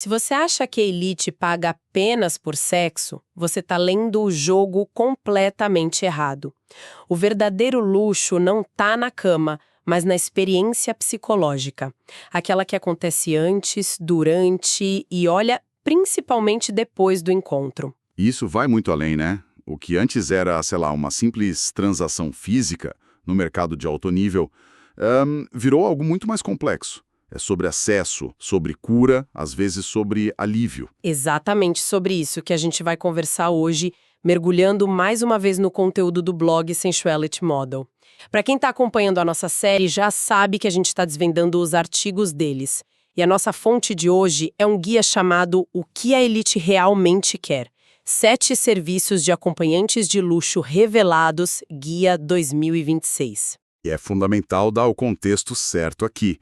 Se você acha que a elite paga apenas por sexo, você está lendo o jogo completamente errado. O verdadeiro luxo não está na cama, mas na experiência psicológica. Aquela que acontece antes, durante e, olha, principalmente depois do encontro. E isso vai muito além, né? O que antes era, sei lá, uma simples transação física no mercado de alto nível, virou algo muito mais complexo. É sobre acesso, sobre cura, às vezes sobre alívio. Exatamente sobre isso que a gente vai conversar hoje, mergulhando mais uma vez no conteúdo do blog Sensuality Model. Para quem está acompanhando a nossa série, já sabe que a gente está desvendando os artigos deles. E a nossa fonte de hoje é um guia chamado O que a Elite Realmente Quer. 7 serviços de acompanhantes de luxo revelados, Guia 2026. E é fundamental dar o contexto certo aqui.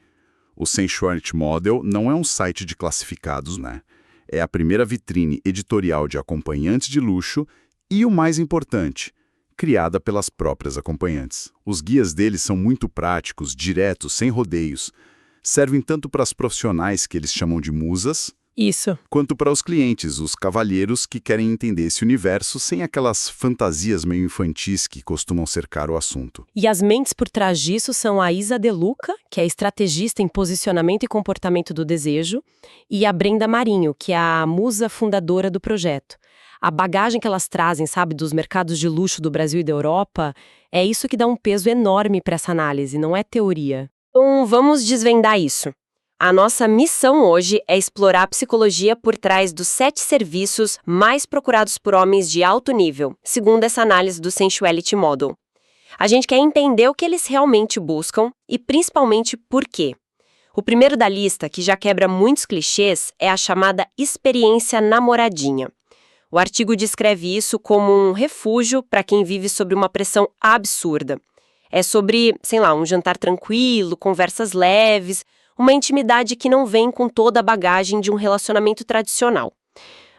O Sensuality Model não é um site de classificados, né? É a primeira vitrine editorial de acompanhantes de luxo e, o mais importante, criada pelas próprias acompanhantes. Os guias deles são muito práticos, diretos, sem rodeios. Servem tanto para as profissionais, que eles chamam de musas, Isso. quanto para os clientes, os cavalheiros que querem entender esse universo sem aquelas fantasias meio infantis que costumam cercar o assunto. E as mentes por trás disso são a Isa De Luca, que é estrategista em posicionamento e comportamento do desejo, e a Brenda Marinho, que é a musa fundadora do projeto. A bagagem que elas trazem, sabe, dos mercados de luxo do Brasil e da Europa, é isso que dá um peso enorme para essa análise, não é teoria. Então, vamos desvendar isso. A nossa missão hoje é explorar a psicologia por trás dos 7 serviços mais procurados por homens de alto nível, segundo essa análise do Sensuality Model. A gente quer entender o que eles realmente buscam e principalmente por quê. O primeiro da lista, que já quebra muitos clichês, é a chamada experiência namoradinha. O artigo descreve isso como um refúgio para quem vive sob uma pressão absurda. É sobre, sei lá, um jantar tranquilo, conversas leves, uma intimidade que não vem com toda a bagagem de um relacionamento tradicional.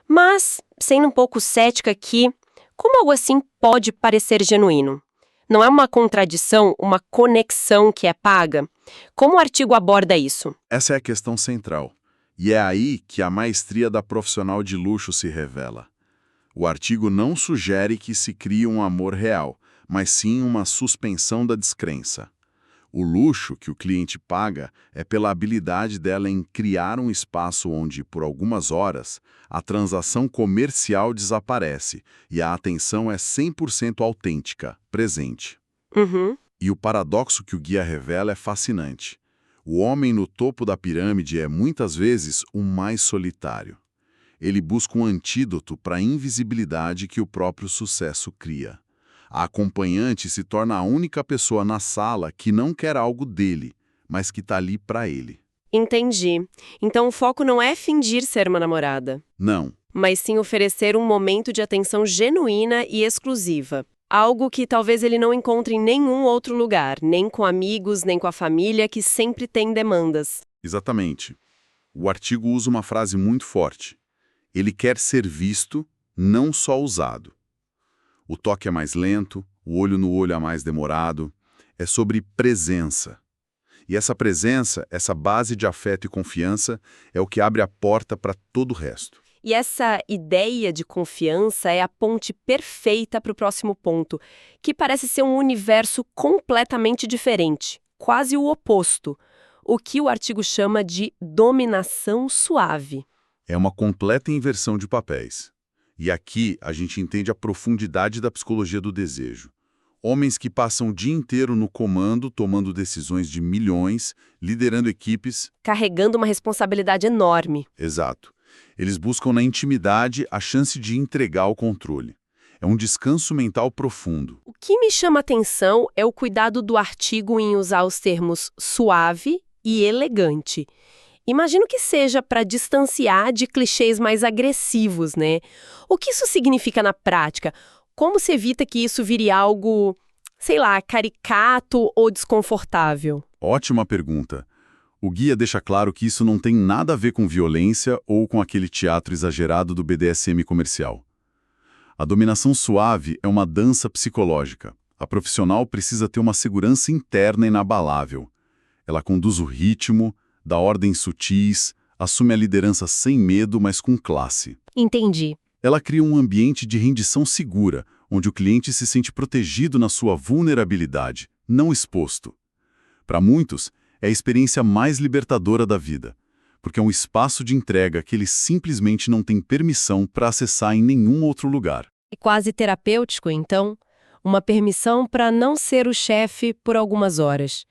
Mas, sendo um pouco cética aqui, como algo assim pode parecer genuíno? Não é uma contradição, uma conexão que é paga? Como o artigo aborda isso? Essa é a questão central. E é aí que a maestria da profissional de luxo se revela. O artigo não sugere que se crie um amor real, mas sim uma suspensão da descrença. O luxo que o cliente paga é pela habilidade dela em criar um espaço onde, por algumas horas, a transação comercial desaparece e a atenção é 100% autêntica, presente. E o paradoxo que o guia revela é fascinante. O homem no topo da pirâmide é, muitas vezes, o mais solitário. Ele busca um antídoto para a invisibilidade que o próprio sucesso cria. A acompanhante se torna a única pessoa na sala que não quer algo dele, mas que está ali para ele. Entendi. Então o foco não é fingir ser uma namorada, Não, mas sim oferecer um momento de atenção genuína e exclusiva. Algo que talvez ele não encontre em nenhum outro lugar, nem com amigos, nem com a família, que sempre tem demandas. exatamente. O artigo usa uma frase muito forte. Ele quer ser visto, não só usado. O toque é mais lento, o olho no olho é mais demorado. É sobre presença. E essa presença, essa base de afeto e confiança, é o que abre a porta para todo o resto. E essa ideia de confiança é a ponte perfeita para o próximo ponto, que parece ser um universo completamente diferente, quase o oposto, o que o artigo chama de dominação suave. É uma completa inversão de papéis. E aqui a gente entende a profundidade da psicologia do desejo. Homens que passam o dia inteiro no comando, tomando decisões de milhões, liderando equipes. Carregando uma responsabilidade enorme. Exato. Eles buscam na intimidade a chance de entregar o controle. É um descanso mental profundo. O que me chama atenção é o cuidado do artigo em usar os termos suave e elegante. Imagino que seja para distanciar de clichês mais agressivos, né? O que isso significa na prática? Como se evita que isso vire algo, sei lá, caricato ou desconfortável? Ótima pergunta. O guia deixa claro que isso não tem nada a ver com violência ou com aquele teatro exagerado do BDSM comercial. A dominação suave é uma dança psicológica. A profissional precisa ter uma segurança interna inabalável. Ela conduz o ritmo, dá ordens sutis, assume a liderança sem medo, mas com classe. Entendi. Ela cria um ambiente de rendição segura, onde o cliente se sente protegido na sua vulnerabilidade, não exposto. Para muitos, é a experiência mais libertadora da vida, porque é um espaço de entrega que eles simplesmente não têm permissão para acessar em nenhum outro lugar. É quase terapêutico, então? Uma permissão para não ser o chefe por algumas horas.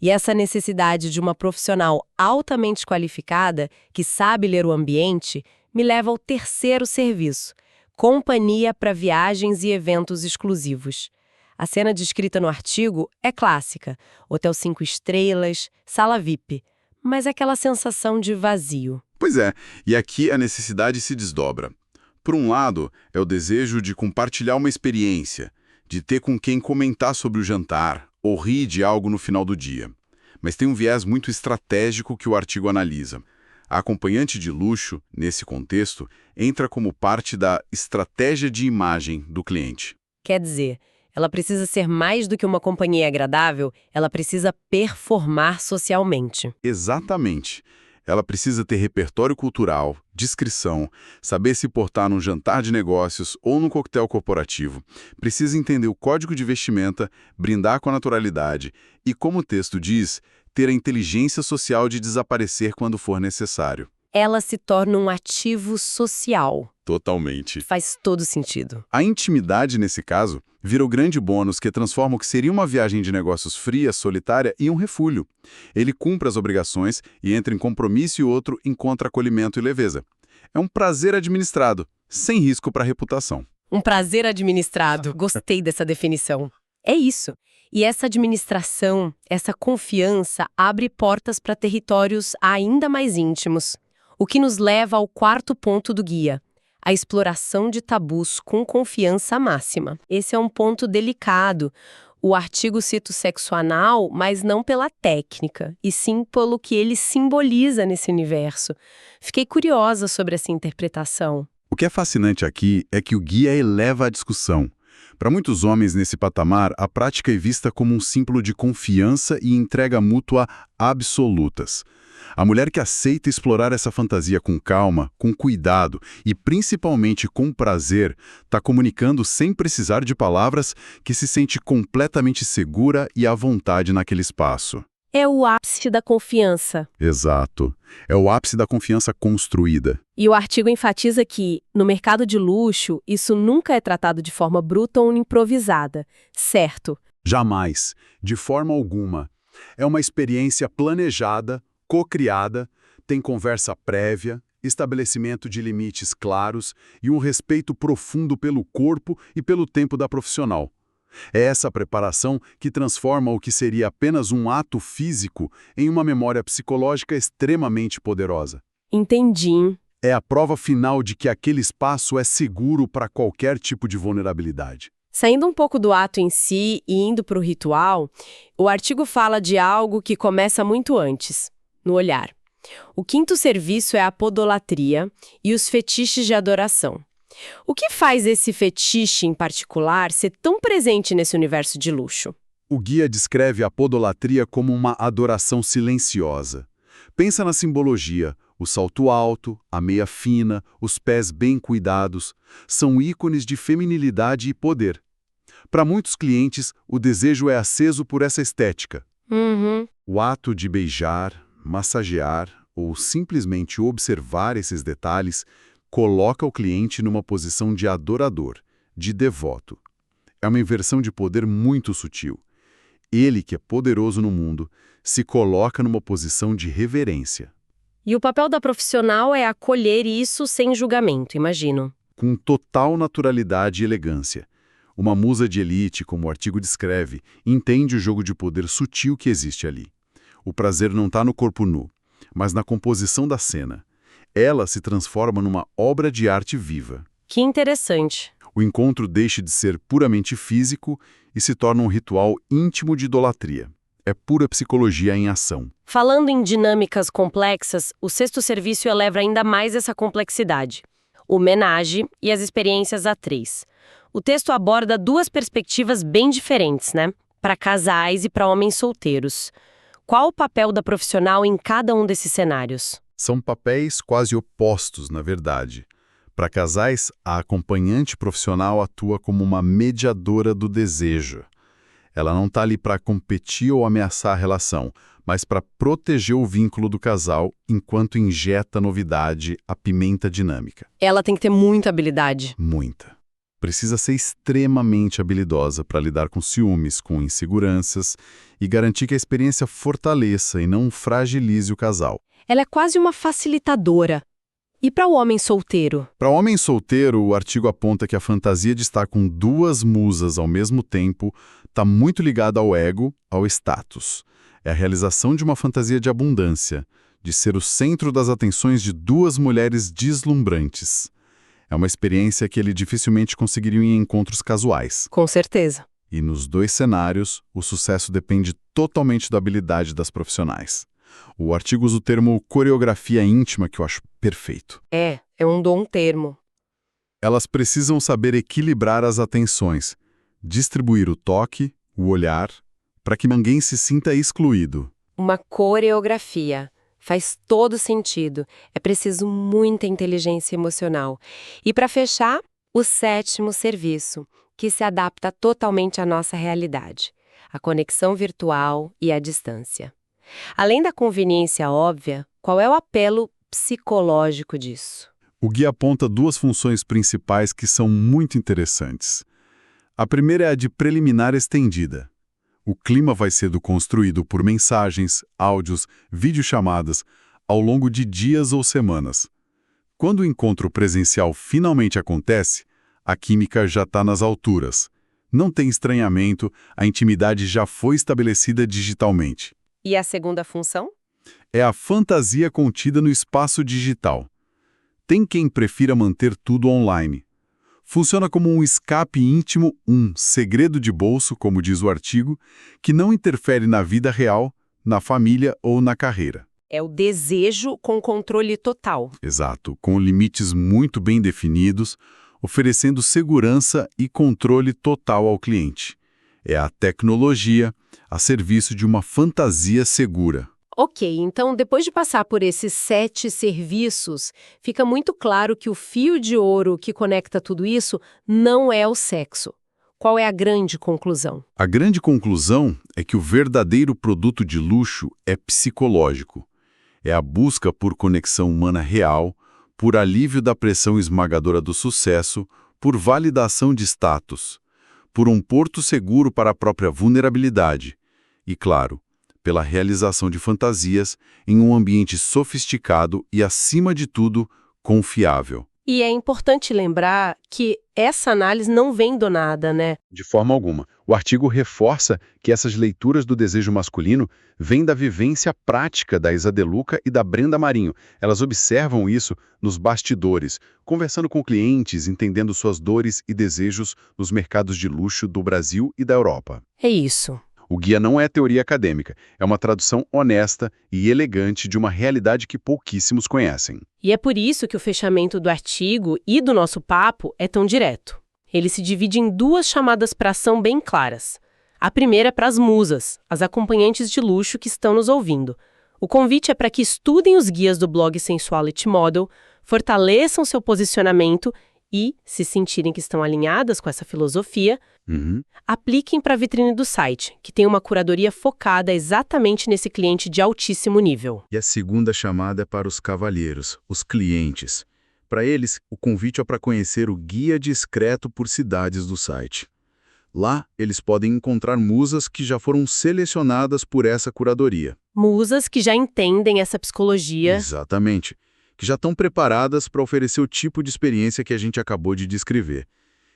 E essa necessidade de uma profissional altamente qualificada, que sabe ler o ambiente, me leva ao terceiro serviço: companhia para viagens e eventos exclusivos. A cena descrita no artigo é clássica: hotel 5 estrelas, sala VIP, mas aquela sensação de vazio. Pois é, e aqui a necessidade se desdobra. Por um lado, é o desejo de compartilhar uma experiência, de ter com quem comentar sobre o jantar ou rir de algo no final do dia. Mas tem um viés muito estratégico que o artigo analisa. A acompanhante de luxo, nesse contexto, entra como parte da estratégia de imagem do cliente. Quer dizer, ela precisa ser mais do que uma companhia agradável, ela precisa performar socialmente. Exatamente. Ela precisa ter repertório cultural, discrição, saber se portar num jantar de negócios ou num coquetel corporativo. Precisa entender o código de vestimenta, brindar com a naturalidade e, como o texto diz, ter a inteligência social de desaparecer quando for necessário. Ela se torna um ativo social. Totalmente. Faz todo sentido. A intimidade, nesse caso, vira o grande bônus que transforma o que seria uma viagem de negócios fria, solitária, em um refúgio. Ele cumpre as obrigações e, entre um compromisso e outro, encontra acolhimento e leveza. É um prazer administrado, sem risco para a reputação. Um prazer administrado. Gostei dessa definição. É isso. E essa administração, essa confiança, abre portas para territórios ainda mais íntimos. O que nos leva ao quarto ponto do guia: a exploração de tabus com confiança máxima. Esse é um ponto delicado. O artigo cita o sexo anal, mas não pela técnica, e sim pelo que ele simboliza nesse universo. Fiquei curiosa sobre essa interpretação. O que é fascinante aqui é que o guia eleva a discussão. Para muitos homens nesse patamar, a prática é vista como um símbolo de confiança e entrega mútua absolutas. A mulher que aceita explorar essa fantasia com calma, com cuidado e principalmente com prazer, está comunicando sem precisar de palavras que se sente completamente segura e à vontade naquele espaço. É o ápice da confiança. Exato. É o ápice da confiança construída. E o artigo enfatiza que, no mercado de luxo, isso nunca é tratado de forma bruta ou improvisada. Certo. Jamais, de forma alguma. É uma experiência planejada, co-criada, tem conversa prévia, estabelecimento de limites claros e um respeito profundo pelo corpo e pelo tempo da profissional. É essa preparação que transforma o que seria apenas um ato físico em uma memória psicológica extremamente poderosa. Entendi. É a prova final de que aquele espaço é seguro para qualquer tipo de vulnerabilidade. Saindo um pouco do ato em si e indo para o ritual, o artigo fala de algo que começa muito antes, no olhar. O quinto serviço é a podolatria e os fetiches de adoração. O que faz esse fetiche em particular ser tão presente nesse universo de luxo? O guia descreve a podolatria como uma adoração silenciosa. Pensa na simbologia: o salto alto, a meia fina, os pés bem cuidados, são ícones de feminilidade e poder. Para muitos clientes, o desejo é aceso por essa estética. O ato de beijar, massagear ou simplesmente observar esses detalhes coloca o cliente numa posição de adorador, de devoto. É uma inversão de poder muito sutil. Ele, que é poderoso no mundo, se coloca numa posição de reverência. E o papel da profissional é acolher isso sem julgamento, imagino. Com total naturalidade e elegância. Uma musa de elite, como o artigo descreve, entende o jogo de poder sutil que existe ali. O prazer não está no corpo nu, mas na composição da cena. Ela se transforma numa obra de arte viva. Que interessante. O encontro deixa de ser puramente físico e se torna um ritual íntimo de idolatria. É pura psicologia em ação. Falando em dinâmicas complexas, o sexto serviço eleva ainda mais essa complexidade. O menage e as experiências a três. O texto aborda duas perspectivas bem diferentes, né? Para casais e para homens solteiros. Qual o papel da profissional em cada um desses cenários? São papéis quase opostos, na verdade. Para casais, a acompanhante profissional atua como uma mediadora do desejo. Ela não está ali para competir ou ameaçar a relação, mas para proteger o vínculo do casal enquanto injeta novidade, apimenta a dinâmica. Ela tem que ter muita habilidade. Muita. Precisa ser extremamente habilidosa para lidar com ciúmes, com inseguranças e garantir que a experiência fortaleça e não fragilize o casal. Ela é quase uma facilitadora. E para o homem solteiro? Para o homem solteiro, o artigo aponta que a fantasia de estar com duas musas ao mesmo tempo está muito ligada ao ego, ao status. É a realização de uma fantasia de abundância, de ser o centro das atenções de duas mulheres deslumbrantes. É uma experiência que ele dificilmente conseguiria em encontros casuais. Com certeza. E nos dois cenários, o sucesso depende totalmente da habilidade das profissionais. O artigo usa o termo coreografia íntima, que eu acho perfeito. É um bom termo. Elas precisam saber equilibrar as atenções, distribuir o toque, o olhar, para que ninguém se sinta excluído. Uma coreografia. Faz todo sentido. É preciso muita inteligência emocional. E para fechar, o 7º serviço, que se adapta totalmente à nossa realidade. A conexão virtual e a distância. Além da conveniência óbvia, qual é o apelo psicológico disso? O guia aponta duas funções principais que são muito interessantes. A primeira é a de preliminar estendida. O clima vai sendo construído por mensagens, áudios, videochamadas, ao longo de dias ou semanas. Quando o encontro presencial finalmente acontece, a química já está nas alturas. Não tem estranhamento, a intimidade já foi estabelecida digitalmente. E a segunda função? É a fantasia contida no espaço digital. Tem quem prefira manter tudo online. Funciona como um escape íntimo, um segredo de bolso, como diz o artigo, que não interfere na vida real, na família ou na carreira. É o desejo com controle total. Exato, com limites muito bem definidos, oferecendo segurança e controle total ao cliente. É a tecnologia a serviço de uma fantasia segura. Ok, então depois de passar por esses 7 serviços, fica muito claro que o fio de ouro que conecta tudo isso não é o sexo. Qual é a grande conclusão? A grande conclusão é que o verdadeiro produto de luxo é psicológico. É a busca por conexão humana real, por alívio da pressão esmagadora do sucesso, por validação de status, por um porto seguro para a própria vulnerabilidade e, claro, pela realização de fantasias em um ambiente sofisticado e, acima de tudo, confiável. E é importante lembrar que essa análise não vem do nada, né? De forma alguma. O artigo reforça que essas leituras do desejo masculino vêm da vivência prática da Isa De Luca e da Brenda Marinho. Elas observam isso nos bastidores, conversando com clientes, entendendo suas dores e desejos nos mercados de luxo do Brasil e da Europa. É isso. O guia não é teoria acadêmica, é uma tradução honesta e elegante de uma realidade que pouquíssimos conhecem. E é por isso que o fechamento do artigo e do nosso papo é tão direto. Ele se divide em 2 chamadas para ação bem claras. A primeira é para as musas, as acompanhantes de luxo que estão nos ouvindo. O convite é para que estudem os guias do blog Sensuality Model, fortaleçam seu posicionamento e, se sentirem que estão alinhadas com essa filosofia, apliquem para a vitrine do site, que tem uma curadoria focada exatamente nesse cliente de altíssimo nível. E a segunda chamada é para os cavalheiros, os clientes. Para eles, o convite é para conhecer o Guia Discreto por Cidades do site. Lá, eles podem encontrar musas que já foram selecionadas por essa curadoria. Musas que já entendem essa psicologia. Exatamente. Que já estão preparadas para oferecer o tipo de experiência que a gente acabou de descrever.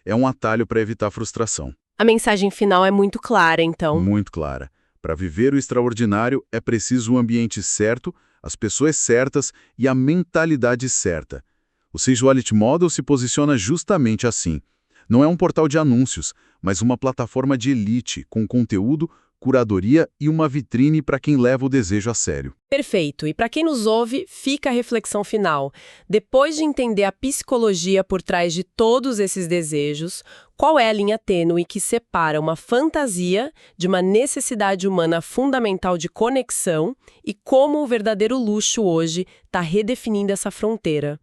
É um atalho para evitar frustração. A mensagem final é muito clara, então. Muito clara. Para viver o extraordinário, é preciso o ambiente certo, as pessoas certas e a mentalidade certa. O Sensuality Model se posiciona justamente assim. Não é um portal de anúncios, mas uma plataforma de elite, com conteúdo, curadoria e uma vitrine para quem leva o desejo a sério. Perfeito. E para quem nos ouve, fica a reflexão final. Depois de entender a psicologia por trás de todos esses desejos, qual é a linha tênue que separa uma fantasia de uma necessidade humana fundamental de conexão e como o verdadeiro luxo hoje está redefinindo essa fronteira?